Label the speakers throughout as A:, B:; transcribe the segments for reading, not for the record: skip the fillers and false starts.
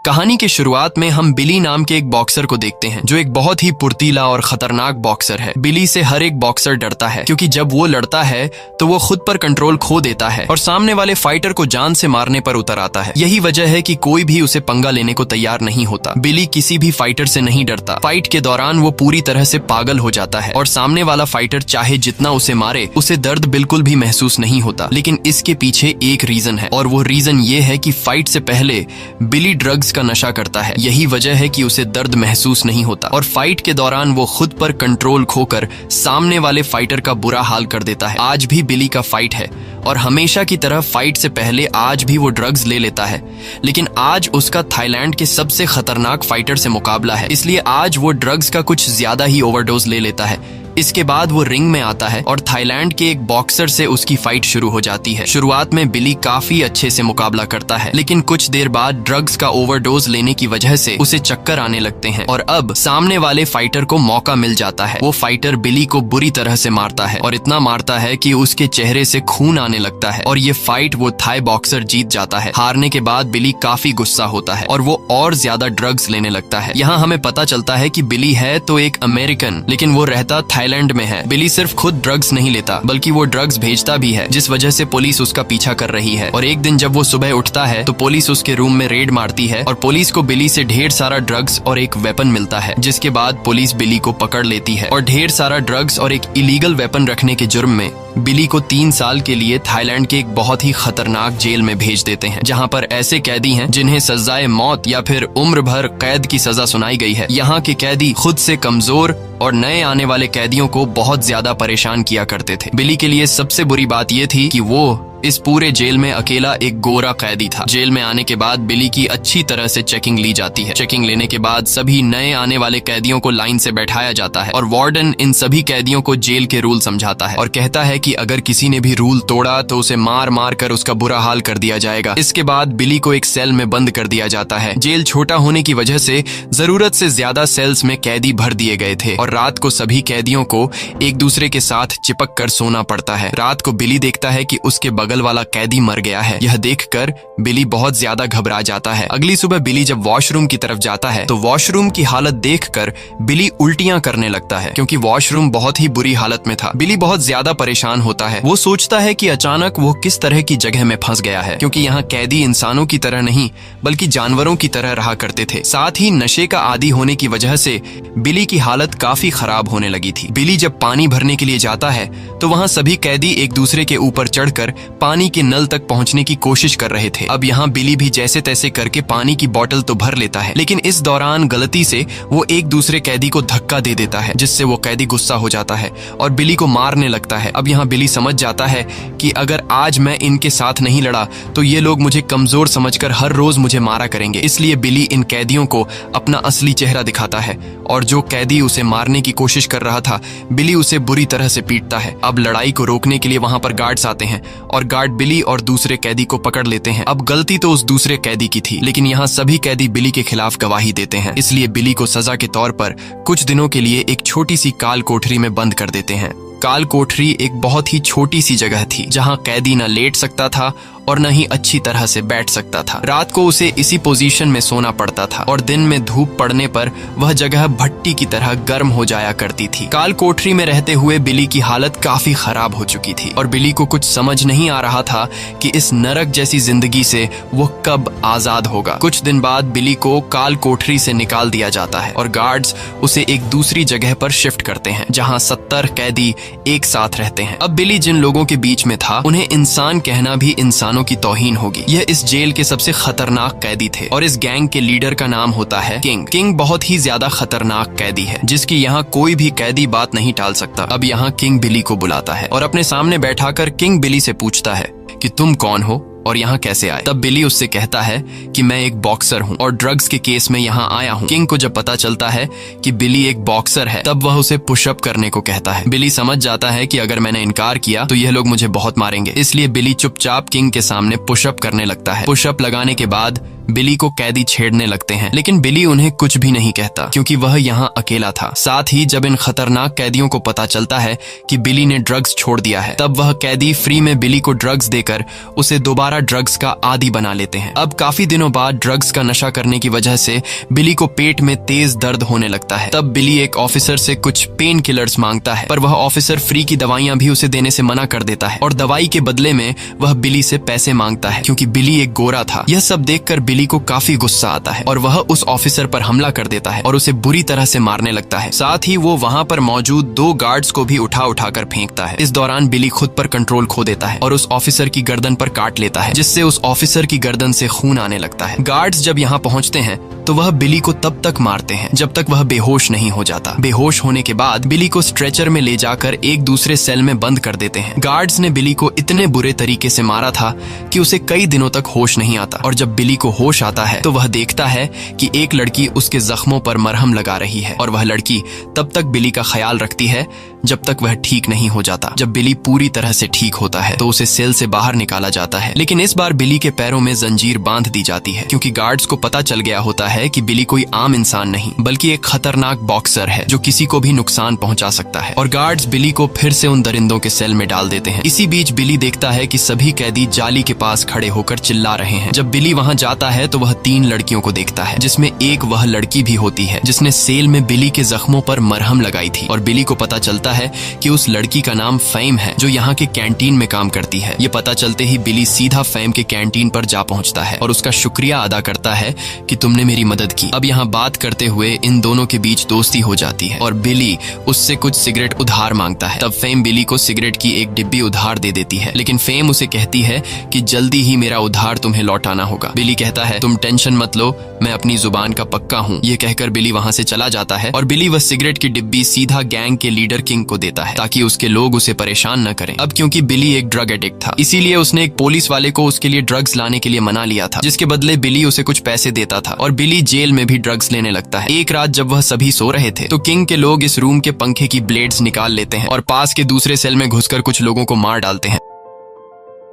A: कहानी की शुरुआत में हम बिली नाम के एक बॉक्सर को देखते हैं जो एक बहुत ही फुर्तीला और खतरनाक बॉक्सर है। बिली से हर एक बॉक्सर डरता है क्योंकि जब वो लड़ता है तो वो खुद पर कंट्रोल खो देता है और सामने वाले फाइटर को जान से मारने पर उतर आता है। यही वजह है कि कोई भी उसे पंगा लेने को तैयार नहीं होता। बिली किसी भी फाइटर से नहीं डरता। फाइट के दौरान वो पूरी तरह से पागल हो जाता है और सामने वाला फाइटर चाहे जितना उसे मारे उसे दर्द बिल्कुल भी महसूस नहीं होता। लेकिन इसके पीछे एक रीजन है और वो रीजन ये है कि फाइट से पहले बिली ड्रग्स का नशा करता है। यही वजह है कि उसे दर्द महसूस नहीं होता और फाइट के दौरान वो खुद पर कंट्रोल खोकर सामने वाले फाइटर का बुरा हाल कर देता है। आज भी बिली का फाइट है और हमेशा की तरह फाइट से पहले आज भी वो ड्रग्स ले लेता है। लेकिन आज उसका थाईलैंड के सबसे खतरनाक फाइटर से मुकाबला है, इसलिए आज वो ड्रग्स का कुछ ज्यादा ही ओवरडोज ले लेता है। इसके बाद वो रिंग में आता है और थाईलैंड के एक बॉक्सर से उसकी फाइट शुरू हो जाती है। शुरुआत में बिली काफी अच्छे से मुकाबला करता है, लेकिन कुछ देर बाद ड्रग्स का ओवरडोज लेने की वजह से उसे चक्कर आने लगते हैं और अब सामने वाले फाइटर को मौका मिल जाता है। वो फाइटर बिली को बुरी तरह से मारता है और इतना मारता है कि उसके चेहरे से खून आने लगता है और ये फाइट वो थाई बॉक्सर जीत जाता है। हारने के बाद बिली काफी गुस्सा होता है और वो और ज्यादा ड्रग्स लेने लगता है। यहाँ हमें पता चलता है कि बिली है तो एक अमेरिकन, लेकिन वो रहता थाईलैंड में है। बिली सिर्फ खुद ड्रग्स नहीं लेता बल्कि वो ड्रग्स भेजता भी है, जिस वजह से पुलिस उसका पीछा कर रही है। और एक दिन जब वो सुबह उठता है तो पुलिस उसके रूम में रेड मारती है और पुलिस को बिली से ढेर सारा ड्रग्स और एक वेपन मिलता है, जिसके बाद पुलिस बिली को पकड़ लेती है और ढेर सारा ड्रग्स और एक इलीगल वेपन रखने के जुर्म में बिली को 3 साल के लिए थाईलैंड के एक बहुत ही खतरनाक जेल में भेज देते हैं, जहां पर ऐसे कैदी हैं जिन्हें सजाए मौत या फिर उम्र भर कैद की सजा सुनाई गई है। यहाँ के कैदी खुद से कमजोर और नए आने वाले कैदियों को बहुत ज्यादा परेशान किया करते थे। बिली के लिए सबसे बुरी बात यह थी कि वो इस पूरे जेल में अकेला एक गोरा कैदी था। जेल में आने के बाद बिली की अच्छी तरह से चेकिंग ली जाती है। चेकिंग लेने के बाद सभी नए आने वाले कैदियों को लाइन से बैठाया जाता है और वार्डन इन सभी कैदियों को जेल के रूल समझाता है और कहता है कि अगर किसी ने भी रूल तोड़ा तो उसे मार मार कर उसका बुरा हाल कर दिया जाएगा। इसके बाद बिली को एक सेल में बंद कर दिया जाता है। जेल छोटा होने की वजह से जरूरत से ज्यादा सेल्स में कैदी भर दिए गए थे और रात को सभी कैदियों को एक दूसरे के साथ चिपक कर सोना पड़ता है। रात को बिली देखता है कि उसके बगल वाला कैदी मर गया है। यह देखकर बिली बहुत ज्यादा घबरा जाता है। अगली सुबह बिली जब वॉशरूम की तरफ जाता है तो वॉशरूम की हालत देखकर बिली उल्टियां करने लगता है क्योंकि वॉशरूम बहुत ही बुरी हालत में था। बिली बहुत ज्यादा परेशान होता है। वो सोचता है कि अचानक वो किस तरह की जगह में फंस गया है, क्योंकि यहाँ कैदी इंसानों की तरह नहीं बल्कि जानवरों की तरह रहा करते थे। साथ ही नशे का आदी होने की वजह से बिली की हालत काफी खराब होने लगी थी। बिली जब पानी भरने के लिए जाता है तो वहाँ सभी कैदी एक दूसरे के ऊपर चढ़कर पानी के नल तक पहुंचने की कोशिश कर रहे थे। अब यहाँ बिली भी जैसे तैसे करके पानी की बोतल तो भर लेता है, लेकिन इस दौरान गलती से वो एक दूसरे कैदी को धक्का दे देता है, जिससे वो कैदी गुस्सा हो जाता है और बिली को मारने लगता है। अब यहाँ बिली समझ जाता है कि अगर आज मैं इनके साथ नहीं लड़ा तो ये लोग मुझे कमजोर समझकर हर रोज मुझे मारा करेंगे। इसलिए बिली इन कैदियों को अपना असली चेहरा दिखाता है और जो कैदी उसे मारने की कोशिश कर रहा था बिली उसे बुरी तरह से पीटता है। अब लड़ाई को रोकने के लिए वहां पर गार्ड्स आते हैं और गार्ड बिली और दूसरे कैदी को पकड़ लेते हैं। अब गलती तो उस दूसरे कैदी की थी, लेकिन यहाँ सभी कैदी बिली के खिलाफ गवाही देते हैं, इसलिए बिली को सजा के तौर पर कुछ दिनों के लिए एक छोटी सी काल कोठरी में बंद कर देते हैं। काल कोठरी एक बहुत ही छोटी सी जगह थी जहाँ कैदी न लेट सकता था और न ही अच्छी तरह से बैठ सकता था। रात को उसे इसी पोजीशन में सोना पड़ता था और दिन में धूप पड़ने पर वह जगह भट्टी की तरह गर्म हो जाया करती थी। काल कोठरी में रहते हुए बिली की हालत काफी खराब हो चुकी थी और बिली को कुछ समझ नहीं आ रहा था कि इस नरक जैसी जिंदगी से वो कब आजाद होगा। कुछ दिन बाद बिली को काल कोठरी से निकाल दिया जाता है और गार्ड्स उसे एक दूसरी जगह पर शिफ्ट करते हैं जहाँ 70 कैदी एक साथ रहते हैं। अब बिली जिन लोगों के बीच में था उन्हें इंसान कहना भी इंसानों की तौहीन होगी। यह इस जेल के सबसे खतरनाक कैदी थे और इस गैंग के लीडर का नाम होता है किंग। किंग बहुत ही ज्यादा खतरनाक कैदी है जिसकी यहाँ कोई भी कैदी बात नहीं टाल सकता। अब यहाँ किंग बिली को बुलाता है और अपने सामने बैठाकर किंग बिली से पूछता है कि तुम कौन हो और यहाँ कैसे आए। तब बिली उससे कहता है कि मैं एक बॉक्सर हूँ और ड्रग्स के केस में यहाँ आया हूँ। किंग को जब पता चलता है कि बिली एक बॉक्सर है तब वह उसे पुशअप करने को कहता है। बिली समझ जाता है कि अगर मैंने इनकार किया तो यह लोग मुझे बहुत मारेंगे, इसलिए बिली चुपचाप किंग के सामने पुशअप करने लगता है। पुशअप लगाने के बाद बिली को कैदी छेड़ने लगते हैं, लेकिन बिली उन्हें कुछ भी नहीं कहता क्योंकि वह यहाँ अकेला था। साथ ही जब इन खतरनाक कैदियों को पता चलता है कि बिली ने ड्रग्स छोड़ दिया है, तब वह कैदी फ्री में बिली को ड्रग्स देकर उसे दोबारा ड्रग्स का आदी बना लेते हैं। अब काफी दिनों बाद ड्रग्स का नशा करने की वजह से बिली को पेट में तेज दर्द होने लगता है। तब बिली एक ऑफिसर से कुछ पेन किलर्स मांगता है, पर वह ऑफिसर फ्री की दवाइयां भी उसे देने से मना कर देता है और दवाई के बदले में वह बिली से पैसे मांगता है क्योंकि बिली एक गोरा था। यह सब देखकर बिली को काफी गुस्सा आता है और वह उस ऑफिसर पर हमला कर देता है और उसे बुरी तरह से मारने लगता है। साथ ही वो वहाँ पर मौजूद 2 गार्ड्स को भी उठा कर फेंकता है। इस दौरान बिली खुद पर कंट्रोल खो देता है और उस ऑफिसर की गर्दन पर काट लेता है, जिससे उस ऑफिसर की गर्दन से खून आने लगता है। गार्ड्स जब यहाँ पहुँचते हैं तो वह बिली को तब तक मारते हैं जब तक वह बेहोश नहीं हो जाता। बेहोश होने के बाद बिली को स्ट्रेचर में ले जाकर एक दूसरे सेल में बंद कर देते हैं। गार्ड्स ने बिली को इतने बुरे तरीके से मारा था कि उसे कई दिनों तक होश नहीं आता और जब बिली को होश आता है तो वह देखता है कि एक लड़की उसके जख्मों पर मरहम लगा रही है और वह लड़की तब तक बिली का ख्याल रखती है जब तक वह ठीक नहीं हो जाता। जब बिली पूरी तरह से ठीक होता है तो उसे सेल से बाहर निकाला जाता है, लेकिन इस बार बिली के पैरों में जंजीर बांध दी जाती है क्योंकि गार्ड्स को पता चल गया होता है कि बिली कोई आम इंसान नहीं बल्कि एक खतरनाक बॉक्सर है जो किसी को भी नुकसान पहुंचा सकता है। और गार्ड्स बिली को फिर से उन दरिंदों के सेल में डाल देते हैं। इसी बीच बिली देखता है कि सभी कैदी जाली के पास खड़े होकर चिल्ला रहे हैं। जब बिली वहां जाता है तो वह 3 लड़कियों को देखता है, जिसमें एक वह लड़की भी होती है जिसने सेल में बिली के जख्मों पर मरहम लगाई थी। और बिली को पता चलता है कि उस लड़की का नाम फेम है जो यहाँ के कैंटीन में काम करती है। ये पता चलते ही बिली सीधा फेम के कैंटीन पर जा पहुंचता है और उसका शुक्रिया अदा करता है कि तुमने मेरी मदद की। अब यहाँ बात करते हुए इन दोनों के बीच दोस्ती हो जाती है और बिली उससे कुछ सिगरेट उधार मांगता है। तब फेम बिली को सिगरेट की एक डिब्बी उधार दे देती है, लेकिन फेम उसे कहती है कि जल्दी ही मेरा उधार तुम्हें लौटाना होगा। बिली कहता है तुम टेंशन मत लो, मैं अपनी जुबान का पक्का हूँ। ये कहकर बिली वहाँ से चला जाता है और बिली वह सिगरेट की डिब्बी सीधा गैंग के लीडर किंग को देता है ताकि उसके लोग उसे परेशान न करें। अब क्योंकि बिली एक ड्रग एडिक्ट था, इसीलिए उसने एक पुलिस वाले को उसके लिए ड्रग्स लाने के लिए मना लिया था, जिसके बदले बिली उसे कुछ पैसे देता था और बिली जेल में भी ड्रग्स लेने लगता है। एक रात जब वह सभी सो रहे थे तो किंग के लोग इस रूम के पंखे की ब्लेड्स निकाल लेते हैं और पास के दूसरे सेल में घुसकर कुछ लोगों को मार डालते हैं।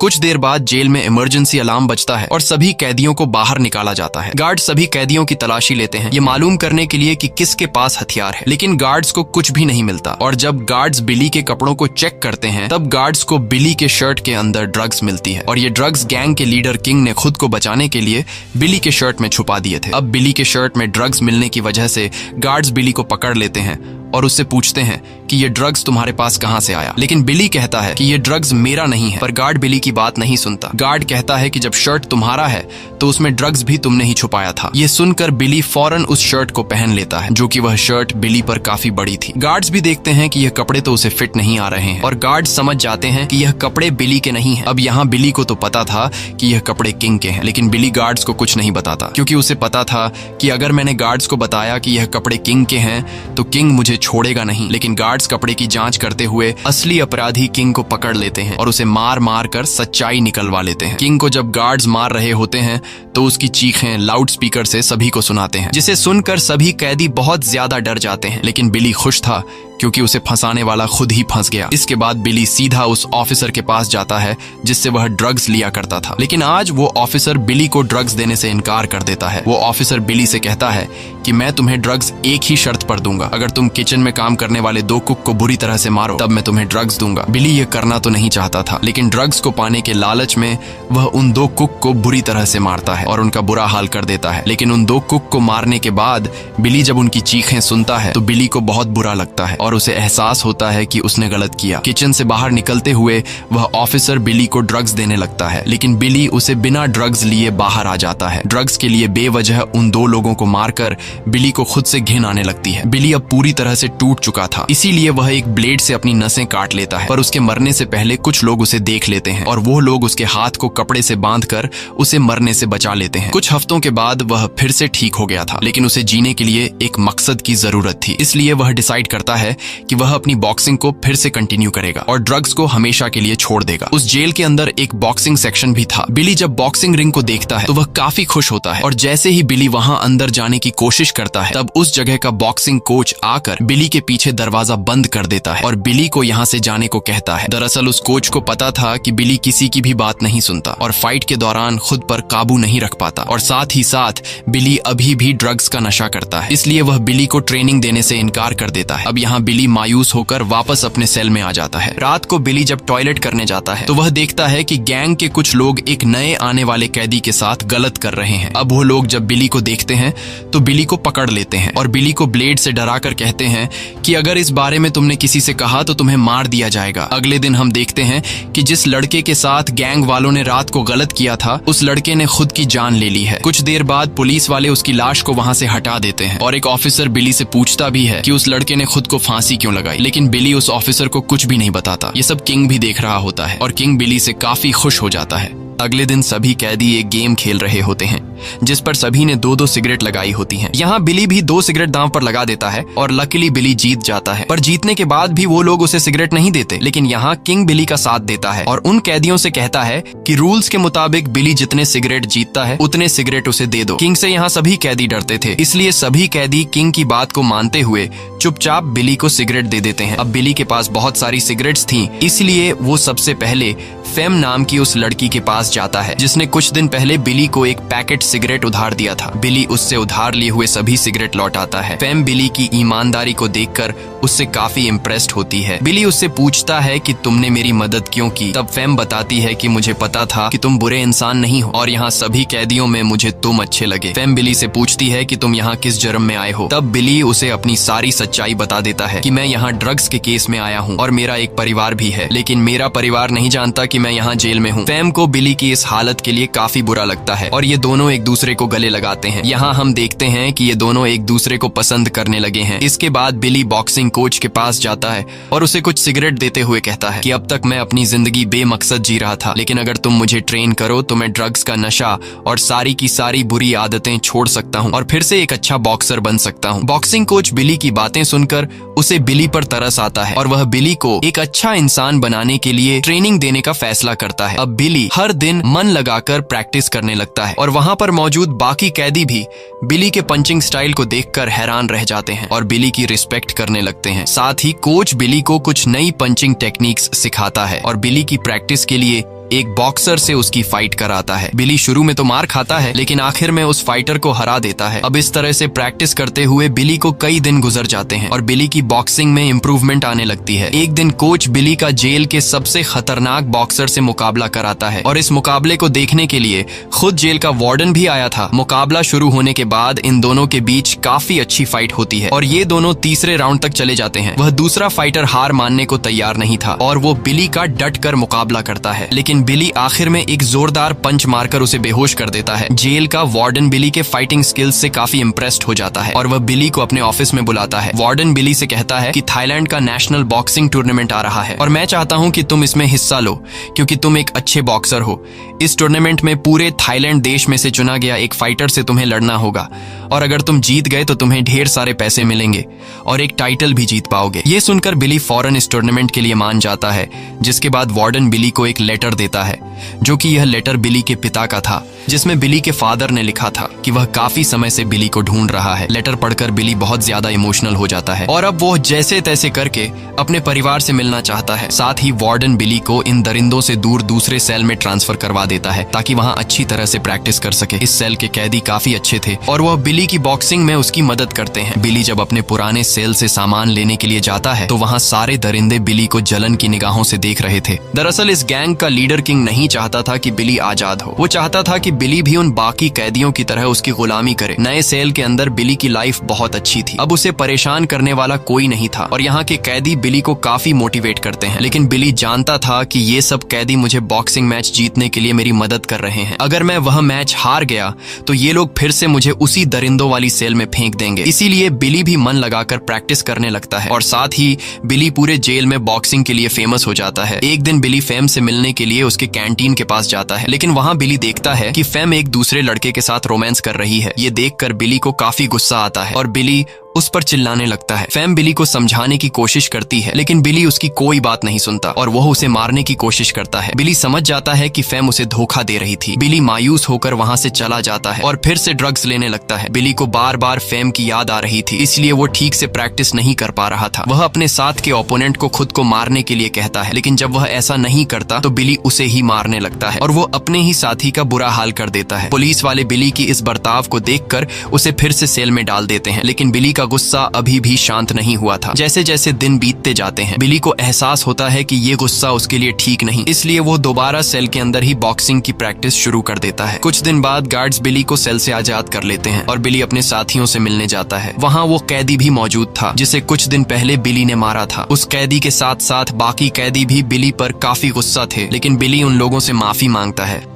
A: कुछ देर बाद जेल में इमरजेंसी अलार्म बजता है और सभी कैदियों को बाहर निकाला जाता है। गार्ड सभी कैदियों की तलाशी लेते हैं ये मालूम करने के लिए कि किसके पास हथियार है, लेकिन गार्ड्स को कुछ भी नहीं मिलता। और जब गार्ड्स बिली के कपड़ों को चेक करते हैं तब गार्ड्स को बिली के शर्ट के अंदर ड्रग्स मिलती है और ये ड्रग्स गैंग के लीडर किंग ने खुद को बचाने के लिए बिली के शर्ट में छुपा दिए थे। अब बिली के शर्ट में ड्रग्स मिलने की वजह से गार्ड्स बिली को पकड़ लेते हैं और उससे पूछते हैं कि ये ड्रग्स तुम्हारे पास कहां से आया, लेकिन बिली कहता है कि ये ड्रग्स मेरा नहीं है। पर गार्ड बिली की बात नहीं सुनता। गार्ड कहता है कि जब शर्ट तुम्हारा है तो उसमें ड्रग्स भी तुमने ही छुपाया था। ये सुनकर बिली फौरन उस शर्ट को पहन लेता है, जो कि वह शर्ट बिली पर काफी बड़ी थी। गार्ड्स भी देखते हैं कि यह कपड़े तो उसे फिट नहीं आ रहे हैं और गार्ड्स समझ जाते हैं कि यह कपड़े बिली के नहीं हैं। अब यहाँ बिली को तो पता था कि यह कपड़े किंग के हैं, लेकिन बिली गार्ड्स को कुछ नहीं बताता क्योंकि उसे पता था कि अगर मैंने गार्ड्स को बताया कि यह कपड़े किंग के हैं तो किंग मुझे छोड़ेगा नहीं। लेकिन गार्ड्स कपड़े की जांच करते हुए असली अपराधी किंग को पकड़ लेते हैं और उसे मार मार कर सच्चाई निकलवा लेते हैं। किंग को जब गार्ड्स मार रहे होते हैं तो उसकी चीखें लाउड स्पीकर से सभी को सुनाते हैं, जिसे सुनकर सभी कैदी बहुत ज्यादा डर जाते हैं। लेकिन बिली खुश था क्योंकि उसे फंसाने वाला खुद ही फंस गया। इसके बाद बिली सीधा उस ऑफिसर के पास जाता है जिससे वह ड्रग्स लिया करता था, लेकिन आज वो ऑफिसर बिली को ड्रग्स देने से इनकार कर देता है। वो ऑफिसर बिली से कहता है कि मैं तुम्हें ड्रग्स एक ही शर्त पर दूंगा, अगर तुम किचन में काम करने वाले 2 कुक को बुरी तरह से मारो तब मैं तुम्हें ड्रग्स दूंगा। बिली ये करना तो नहीं चाहता था, लेकिन ड्रग्स को पाने के लालच में वह उन 2 कुक को बुरी तरह से मारता है और उनका बुरा हाल कर देता है। लेकिन उन 2 कुक को मारने के बाद बिली जब उनकी चीखें सुनता है तो बिली को बहुत बुरा लगता है और उसे एहसास होता है कि उसने गलत किया। किचन से बाहर निकलते हुए वह ऑफिसर बिली को ड्रग्स देने लगता है, लेकिन बिली उसे बिना ड्रग्स लिए बाहर आ जाता है। ड्रग्स के लिए बेवजह उन 2 लोगों को मारकर बिली को खुद से घिन आने लगती है। बिली अब पूरी तरह से टूट चुका था, इसीलिए वह एक ब्लेड से अपनी नसें काट लेता है, पर उसके मरने से पहले कुछ लोग उसे देख लेते हैं और वो लोग उसके हाथ को कपड़े से बांधकर उसे मरने से बचा लेते हैं। कुछ हफ्तों के बाद वह फिर से ठीक हो गया था, लेकिन उसे जीने के लिए एक मकसद की जरूरत थी, इसलिए वह डिसाइड करता है कि वह अपनी बॉक्सिंग को फिर से कंटिन्यू करेगा और ड्रग्स को हमेशा के लिए छोड़ देगा। उस जेल के अंदर एक बॉक्सिंग सेक्शन भी था। बिली जब बॉक्सिंग रिंग को देखता है तो वह काफी खुश होता है और जैसे ही बिली वहां अंदर जाने की कोशिश करता है तब उस जगह का बॉक्सिंग कोच आकर बिली के पीछे दरवाजा बंद कर देता है और बिली को यहाँ से जाने को कहता है। दरअसल उस कोच को पता था कि बिली किसी की भी बात नहीं सुनता और फाइट के दौरान खुद पर काबू नहीं रख पाता और साथ ही साथ बिली अभी भी ड्रग्स का नशा करता है, इसलिए वह बिली को ट्रेनिंग देने से इनकार कर देता है। अब यहाँ बिली मायूस होकर वापस अपने सेल में आ जाता है। रात को बिली जब टॉयलेट करने जाता है तो वह देखता है कि गैंग के कुछ लोग एक नए आने वाले कैदी के साथ गलत कर रहे हैं। अब वो लोग जब बिली को देखते हैं तो बिली को पकड़ लेते हैं और बिली को ब्लेड से डराकर कहते हैं कि अगर इस बारे में तुमने किसी से कहा तो तुम्हें मार दिया जाएगा। अगले दिन हम देखते हैं कि जिस लड़के के साथ गैंग वालों ने रात को गलत किया था उस लड़के ने खुद की जान ले ली है। कुछ देर बाद पुलिस वाले उसकी लाश को वहां से हटा देते हैं और एक ऑफिसर बिली से पूछता भी है कि उस लड़के ने खुद को फांसी क्यों लगाई, लेकिन बिली उस ऑफिसर को कुछ भी नहीं बताता। ये सब किंग भी देख रहा होता है और किंग बिली से काफी खुश हो जाता है। अगले दिन सभी कैदी एक गेम खेल रहे होते हैं जिस पर सभी ने 2-2 सिगरेट लगाई होती हैं। यहाँ बिली भी 2 सिगरेट दांव पर लगा देता है और लकीली बिली जीत जाता है, पर जीतने के बाद भी वो लोग उसे सिगरेट नहीं देते। लेकिन यहाँ किंग बिली का साथ देता है और उन कैदियों से कहता है कि रूल्स के मुताबिक बिली जितने सिगरेट जीतता है उतने सिगरेट उसे दे दो। किंग से यहाँ सभी कैदी डरते थे, इसलिए सभी कैदी किंग की बात को मानते हुए चुपचाप बिली को सिगरेट दे देते हैं। अब बिली के पास बहुत सारी सिगरेट्स थी, इसलिए वो सबसे पहले फेम नाम की उस लड़की के पास जाता है जिसने कुछ दिन पहले बिली को एक पैकेट सिगरेट उधार दिया था। बिली उससे उधार लिए हुए सभी सिगरेट लौटाता है। फेम बिली की ईमानदारी को देखकर उससे काफी इम्प्रेस्ड होती है। बिली उससे पूछता है कि तुमने मेरी मदद क्यों की। तब फेम बताती है कि मुझे पता था कि तुम बुरे इंसान नहीं हो और यहाँ सभी कैदियों में मुझे तुम अच्छे लगे। फेम बिली से पूछती है कि तुम यहाँ किस जुर्म में आए हो। तब बिली उसे अपनी सारी सच्चाई बता देता है कि मैं यहाँ ड्रग्स के केस में आया हूँ और मेरा एक परिवार भी है, लेकिन मेरा परिवार नहीं जानता कि मैं यहाँ जेल में हूँ। फेम को बिली की इस हालत के लिए काफी बुरा लगता है और ये दोनों एक दूसरे को गले लगाते हैं। यहाँ हम देखते हैं कि ये दोनों एक दूसरे को पसंद करने लगे हैं। इसके बाद बिली बॉक्सिंग कोच के पास जाता है और उसे कुछ सिगरेट देते हुए कहता है कि अब तक मैं अपनी जिंदगी बेमकसद जी रहा था, लेकिन अगर तुम मुझे ट्रेन करो तो मैं ड्रग्स का नशा और सारी की सारी बुरी आदतें छोड़ सकता हूँ और फिर से एक अच्छा बॉक्सर बन सकता हूँ। बॉक्सिंग कोच बिली की बातें सुनकर उसे बिली पर तरस आता है और वह बिली को एक अच्छा इंसान बनाने के लिए ट्रेनिंग देने का फैसला करता है। अब बिली हर दिन मन लगाकर प्रैक्टिस करने लगता है और वहां पर मौजूद बाकी कैदी भी बिली के पंचिंग स्टाइल को देखकर हैरान रह जाते हैं और बिली की रिस्पेक्ट करने लगते हैं। साथ ही कोच बिली को कुछ नई पंचिंग टेक्निक्स सिखाता है और बिली की प्रैक्टिस के लिए एक बॉक्सर से उसकी फाइट कराता है। बिली शुरू में तो मार खाता है, लेकिन आखिर में उस फाइटर को हरा देता है। अब इस तरह से प्रैक्टिस करते हुए बिली को कई दिन गुजर जाते हैं और बिली की बॉक्सिंग में इम्प्रूवमेंट आने लगती है। एक दिन कोच बिली का जेल के सबसे खतरनाक बॉक्सर से मुकाबला कराता है और इस मुकाबले को देखने के लिए खुद जेल का वार्डन भी आया था। मुकाबला शुरू होने के बाद इन दोनों के बीच काफी अच्छी फाइट होती है और ये दोनों तीसरे राउंड तक चले जाते हैं। वह दूसरा फाइटर हार मानने को तैयार नहीं था और वो बिली का डट कर मुकाबला करता है, लेकिन बिली आखिर में एक जोरदार पंच मारकर उसे बेहोश कर देता है। जेल का वार्डन बिली के फाइटिंग स्किल्स से काफी इम्प्रेस्ड हो जाता है और वह बिली को अपने ऑफिस में बुलाता है। वार्डन बिली से कहता है कि थाईलैंड का नेशनल बॉक्सिंग टूर्नामेंट आ रहा है और मैं चाहता हूं कि तुम इसमें हिस्सा लो क्योंकि तुम एक अच्छे बॉक्सर हो। इस टूर्नामेंट में पूरे थाईलैंड देश में से चुना गया एक फाइटर से तुम्हें लड़ना होगा और अगर तुम जीत गए तो तुम्हें ढेर सारे पैसे मिलेंगे और एक टाइटल भी जीत पाओगे। ये सुनकर बिली फौरन इस टूर्नामेंट के लिए मान जाता है, जिसके बाद वार्डन बिली को एक लेटर देता है जो कि यह लेटर बिली के पिता का था, जिसमें बिली के फादर ने लिखा था कि वह काफी समय से बिली को ढूंढ रहा है। लेटर पढ़कर बिली बहुत ज्यादा इमोशनल हो जाता है और अब वो जैसे तैसे करके अपने परिवार से मिलना चाहता है। साथ ही वार्डन बिली को इन दरिंदों से दूर दूसरे सेल में ट्रांसफर करवा देता है ताकि वहां अच्छी तरह से प्रैक्टिस कर सके। इस सेल के कैदी काफी अच्छे थे और वह बिली की बॉक्सिंग में उसकी मदद करते हैं। बिली जब अपने पुराने सेल से सामान लेने के लिए जाता है तो वहाँ सारे दरिंदे बिली को जलन की निगाहों से देख रहे थे। दरअसल इस गैंग का लीडर किंग नहीं चाहता था कि बिली आजाद हो। वो चाहता था कि बिली भी उन बाकी कैदियों की तरह उसकी गुलामी करे। नए सेल के अंदर बिली की लाइफ बहुत अच्छी थी, अब उसे परेशान करने वाला कोई नहीं था और यहाँ के कैदी बिली को काफी मोटिवेट करते हैं। लेकिन बिली जानता था कि ये सब कैदी मुझे बॉक्सिंग मैच जीतने के लिए मेरी मदद कर रहे हैं। अगर मैं वह मैच हार गया तो ये लोग फिर से मुझे उसी दरिंदों वाली सेल में फेंक देंगे। इसीलिए बिली भी मन लगाकर प्रैक्टिस करने लगता है और साथ ही बिली पूरे जेल में बॉक्सिंग के लिए फेमस हो जाता है। एक दिन बिली फेम से मिलने के लिए उसके कैंटीन के पास जाता है, लेकिन वहाँ बिली देखता है कि फेम एक दूसरे लड़के के साथ रोमांस कर रही है। ये देखकर बिली को काफी गुस्सा आता है और बिली उस पर चिल्लाने लगता है। फैम बिली को समझाने की कोशिश करती है, लेकिन बिली उसकी कोई बात नहीं सुनता और वह उसे मारने की कोशिश करता है। बिली समझ जाता है कि फैम उसे धोखा दे रही थी। बिली मायूस होकर वहां से चला जाता है और फिर से ड्रग्स लेने लगता है। बिली को बार बार फैम की याद आ रही थी, इसलिए वो ठीक से प्रैक्टिस नहीं कर पा रहा था। वह अपने साथ के ओपोनेंट को खुद को मारने के लिए कहता है, लेकिन जब वह ऐसा नहीं करता तो बिली उसे ही मारने लगता है और वो अपने ही साथी का बुरा हाल कर देता है। पुलिस वाले बिली की इस बर्ताव को देखकर उसे फिर से सेल में डाल देते हैं, लेकिन बिली का गुस्सा अभी भी शांत नहीं हुआ था। जैसे जैसे दिन बीतते जाते हैं, बिली को एहसास होता है कि ये गुस्सा उसके लिए ठीक नहीं, इसलिए वो दोबारा सेल के अंदर ही बॉक्सिंग की प्रैक्टिस शुरू कर देता है। कुछ दिन बाद गार्ड्स बिली को सेल से आजाद कर लेते हैं और बिली अपने साथियों से मिलने जाता है। वहाँ वो कैदी भी मौजूद था जिसे कुछ दिन पहले बिली ने मारा था। उस कैदी के साथ साथ बाकी कैदी भी बिली पर काफी गुस्सा थे, लेकिन बिली उन लोगों से माफी मांगता है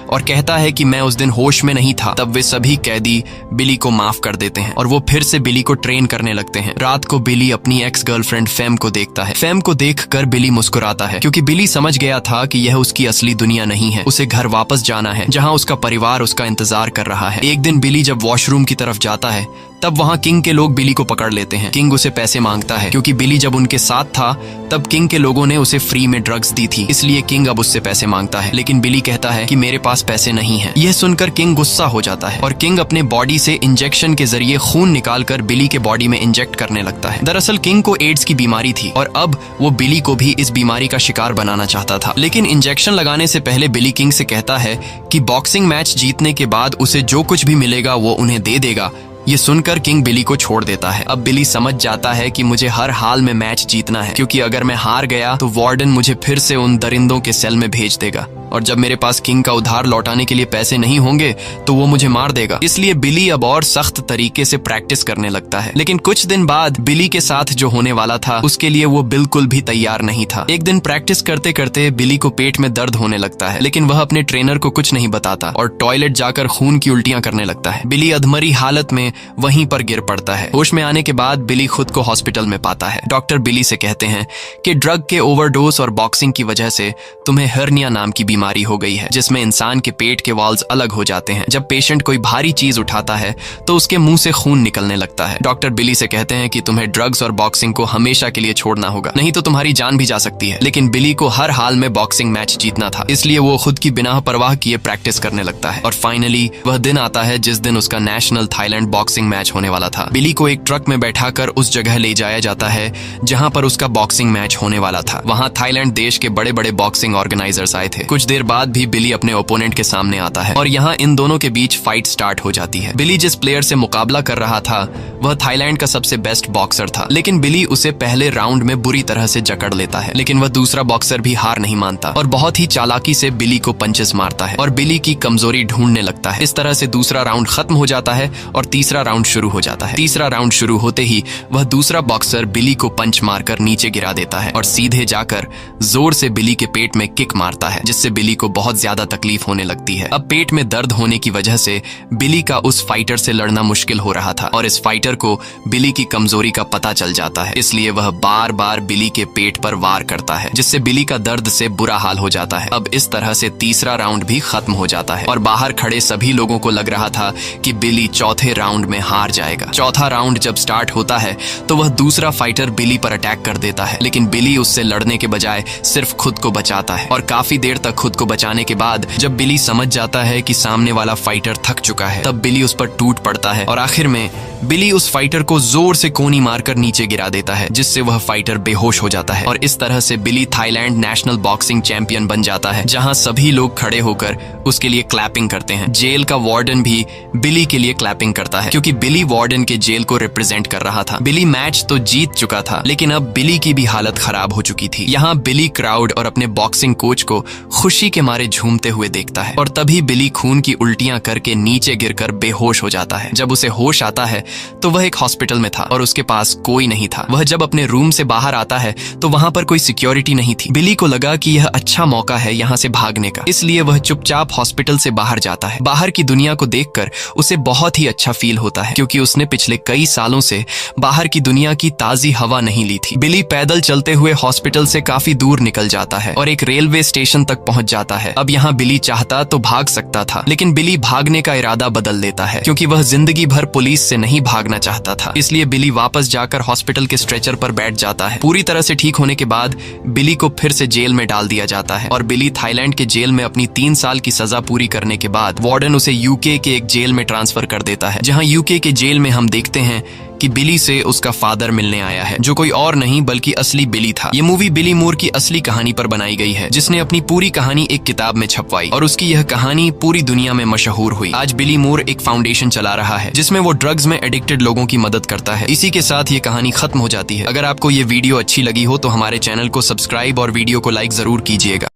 A: और कहता है कि मैं उस दिन होश में नहीं था। तब वे सभी कैदी बिली को माफ कर देते हैं और वो फिर से बिली को ट्रेन करने लगते हैं। रात को बिली अपनी एक्स गर्लफ्रेंड फैम को देखता है। फैम को देखकर बिली मुस्कुराता है, क्योंकि बिली समझ गया था कि यह उसकी असली दुनिया नहीं है। उसे घर वापस जाना है, जहाँ उसका परिवार उसका इंतजार कर रहा है। एक दिन बिली जब वॉशरूम की तरफ जाता है, तब वहाँ किंग के लोग बिली को पकड़ लेते हैं। किंग उसे पैसे मांगता है, क्योंकि बिली जब उनके साथ था तब किंग के लोगों ने उसे फ्री में ड्रग्स दी थी, इसलिए किंग अब उससे पैसे मांगता है। लेकिन बिली कहता है कि मेरे पास पैसे नहीं हैं। यह सुनकर किंग गुस्सा हो जाता है और किंग अपने बॉडी से इंजेक्शन के जरिए खून निकालकर बिली के बॉडी में इंजेक्ट करने लगता है। दरअसल किंग को एड्स की बीमारी थी और अब वो बिली को भी इस बीमारी का शिकार बनाना चाहता था। लेकिन इंजेक्शन लगाने से पहले बिली किंग से कहता है कि बॉक्सिंग मैच जीतने के बाद उसे जो कुछ भी मिलेगा वो उन्हें दे देगा। ये सुनकर किंग बिली को छोड़ देता है। अब बिली समझ जाता है कि मुझे हर हाल में मैच जीतना है, क्योंकि अगर मैं हार गया तो वार्डन मुझे फिर से उन दरिंदों के सेल में भेज देगा और जब मेरे पास किंग का उधार लौटाने के लिए पैसे नहीं होंगे तो वो मुझे मार देगा। इसलिए बिली अब और सख्त तरीके से प्रैक्टिस करने लगता है। लेकिन कुछ दिन बाद बिली के साथ जो होने वाला था उसके लिए वो बिल्कुल भी तैयार नहीं था। एक दिन प्रैक्टिस करते करते बिली को पेट में दर्द होने लगता है, लेकिन वह अपने ट्रेनर को कुछ नहीं बताता और टॉयलेट जाकर खून की उल्टियां करने लगता है। बिली अधमरी हालत में वहीं पर गिर पड़ता है। होश में आने के बाद बिली खुद को हॉस्पिटल में पाता है। डॉक्टर बिली से कहते हैं कि ड्रग के ओवरडोज और बॉक्सिंग की वजह से तुम्हें हर्निया नाम की बीमारी हो गई है, जिसमें इंसान के पेट के वॉल्स अलग हो जाते हैं। जब पेशेंट कोई भारी चीज उठाता है तो उसके मुंह से खून निकलने लगता है। डॉक्टर बिली से कहते हैं कि तुम्हें ड्रग्स और बॉक्सिंग को हमेशा के लिए छोड़ना होगा, नहीं तो तुम्हारी जान भी जा सकती है। लेकिन बिली को हर हाल में बॉक्सिंग मैच जीतना था, इसलिए वो खुद की बिना परवाह किए प्रैक्टिस करने लगता है। और फाइनली वह दिन आता है जिस दिन उसका नेशनल थाईलैंड बॉक्सिंग मैच होने वाला था। बिली को एक ट्रक में बैठाकर उस जगह ले जाया जाता है जहां पर उसका बॉक्सिंग मैच होने वाला था। वहां थाईलैंड देश के बड़े बड़े बॉक्सिंग ऑर्गेनाइजर्स आए थे। कुछ देर बाद भी बिली अपने ओपोनेंट के सामने आता है और यहाँ इन दोनों के बीच फाइट स्टार्ट हो जाती है। बिली जिस प्लेयर से मुकाबला कर रहा था वह थाईलैंड का सबसे बेस्ट बॉक्सर था, लेकिन बिली उसे पहले राउंड में बुरी तरह से जकड़ लेता है। लेकिन वह दूसरा बॉक्सर भी हार नहीं मानता और बहुत ही चालाकी से बिली को पंचेस मारता है और बिली की कमजोरी ढूंढने लगता है। इस तरह से दूसरा राउंड खत्म हो जाता है और तीसरा राउंड शुरू हो जाता है। तीसरा राउंड शुरू होते ही वह दूसरा बॉक्सर बिली को पंच मारकर नीचे गिरा देता है और सीधे जाकर जोर से बिली के पेट में किक मारता है, जिससे बिली को बहुत ज्यादा तकलीफ होने लगती है। अब पेट में दर्द होने की वजह से बिली का उस फाइटर से लड़ना मुश्किल हो रहा था और इस फाइटर को बिली की कमजोरी का पता चल जाता है, इसलिए वह बार बार बिली के पेट पर वार करता है, जिससे बिली का दर्द से बुरा हाल हो जाता है। अब इस तरह से तीसरा राउंड भी खत्म हो जाता है और बाहर खड़े सभी लोगों को लग रहा था कि बिली चौथे राउंड में हार जाएगा। चौथा राउंड जब स्टार्ट होता है तो वह दूसरा फाइटर बिली पर अटैक कर देता है, लेकिन बिली उससे लड़ने के बजाय सिर्फ खुद को बचाता है और काफी देर तक खुद को बचाने के बाद जब बिली समझ जाता है कि सामने वाला फाइटर थक चुका है, तब बिली उस पर टूट पड़ता है और आखिर में बिली उस फाइटर को जोर से कोनी मारकर नीचे गिरा देता है, जिससे वह फाइटर बेहोश हो जाता है और इस तरह से बिली थाईलैंड नेशनल बॉक्सिंग चैंपियन बन जाता है, जहां सभी लोग खड़े होकर उसके लिए क्लैपिंग करते हैं। जेल का वार्डन भी बिली के लिए क्लैपिंग करता है, क्योंकि बिली वार्डन के जेल को रिप्रेजेंट कर रहा था। बिली मैच तो जीत चुका था, लेकिन अब बिली की भी हालत खराब हो चुकी थी। यहाँ बिली क्राउड और अपने बॉक्सिंग कोच को खुशी के मारे झूमते हुए देखता है और तभी बिली खून की उल्टियां करके नीचे गिरकर बेहोश हो जाता है। जब उसे होश आता है तो वह एक हॉस्पिटल में था और उसके पास कोई नहीं था। वह जब अपने रूम से बाहर आता है तो वहां पर कोई सिक्योरिटी नहीं थी। बिली को लगा कि यह अच्छा मौका है यहाँ से भागने का, इसलिए वह चुपचाप हॉस्पिटल से बाहर जाता है। बाहर की दुनिया को देखकर उसे बहुत ही अच्छा फील होता है, क्योंकि उसने पिछले कई सालों से बाहर की दुनिया की ताजी हवा नहीं ली थी। बिली पैदल चलते हुए हॉस्पिटल से काफी दूर निकल जाता है और एक रेलवे स्टेशन तक पहुंच पहुंच जाता है। अब यहाँ बिली चाहता तो भाग सकता था, लेकिन बिली भागने का इरादा बदल देता है क्योंकि वह जिंदगी भर पुलिस से नहीं भागना चाहता था। इसलिए बिली वापस जाकर हॉस्पिटल के स्ट्रेचर पर बैठ जाता है। पूरी तरह से ठीक होने के बाद बिली को फिर से जेल में डाल दिया जाता है और बिली थाईलैंड के जेल में अपनी 3 साल की सजा पूरी करने के बाद वार्डन उसे यूके के एक जेल में ट्रांसफर कर देता है, जहां यूके के जेल में हम देखते हैं कि बिली से उसका फादर मिलने आया है, जो कोई और नहीं बल्कि असली बिली था। ये मूवी बिली मूर की असली कहानी पर बनाई गई है, जिसने अपनी पूरी कहानी एक किताब में छपवाई और उसकी यह कहानी पूरी दुनिया में मशहूर हुई। आज बिली मूर एक फाउंडेशन चला रहा है जिसमें वो ड्रग्स में एडिक्टेड लोगों की मदद करता है। इसी के साथ ये कहानी खत्म हो जाती है। अगर आपको ये वीडियो अच्छी लगी हो तो हमारे चैनल को सब्सक्राइब और वीडियो को लाइक जरूर कीजिएगा।